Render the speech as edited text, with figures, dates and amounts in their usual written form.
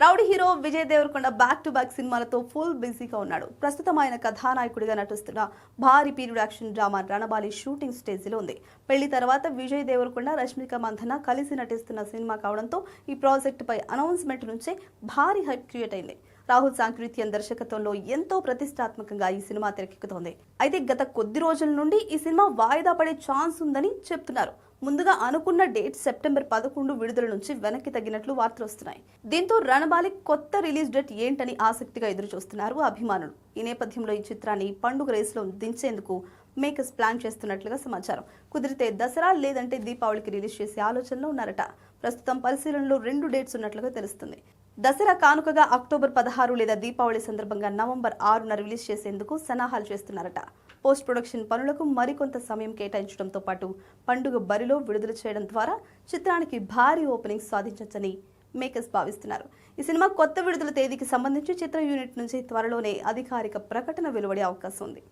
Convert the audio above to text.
Rowdy hero Vijay Deverakonda back to back సినిమాలతో full బిజీగా ఉన్నాడు. ప్రస్తుతం ఆయన కథానాయకుడిగా నటిస్తున్న భారీ period action drama Ranabaali shooting స్టేజిలో ఉంది. పెళ్లి తర్వాత విజయ్ దేవరకొండ, రష్మిక మందన కలిసి నటిస్తున్న సినిమా కావడంతో ఈ ప్రాజెక్టుపై అనౌన్స్మెంట్ నుంచే భారీ హైప్ క్రియేట్ అయింది. రాహుల్ సాంకృత్యం దర్శకత్వంలో ఎంతో ప్రతిష్టాత్మకంగా ఈ సినిమా తెరకెక్కుతోంది. అయితే గత కొద్ది రోజుల నుండి ఈ సినిమా వాయిదా పడే ఛాన్స్ ఉందని చెప్తున్నారు. ముందుగా అనుకున్న డేట్ సెప్టెంబర్ 11 విడుదల నుంచి వెనక్కి తగ్గినట్లు వార్తలు వస్తున్నాయి. దీంతో రణబాలి కొత్త రిలీజ్ డేట్ ఏంటని ఆసక్తిగా ఎదురు చూస్తున్నారు అభిమానులు. ఈ నేపథ్యంలో ఈ చిత్రాన్ని పండుగ రేసులో దించేందుకు మేకర్స్ ప్లాన్ చేస్తున్నట్లుగా సమాచారం. కుదిరితే దసరా లేదంటే దీపావళికి రిలీజ్ చేసే ఆలోచనలో ఉన్నారట. ప్రస్తుతం పరిశీలనలో 2 డేట్స్ ఉన్నట్లుగా తెలుస్తుంది. దసరా కానుకగా అక్టోబర్ 16 లేదా దీపావళి సందర్భంగా నవంబర్ 6న రిలీజ్ చేసేందుకు సన్నాహాలు చేస్తున్నారట. పోస్ట్ ప్రొడక్షన్ పనులకు మరికొంత సమయం కేటాయించడంతో పాటు పండుగ బరిలో విడుదల చేయడం ద్వారా చిత్రానికి భారీ ఓపెనింగ్ సాధించవచ్చని మేకర్స్ భావిస్తున్నారు. ఈ సినిమా కొత్త విడుదల తేదీకి సంబంధించి చిత్ర యూనిట్ నుంచి త్వరలోనే అధికారిక ప్రకటన వెలువడే అవకాశం ఉంది.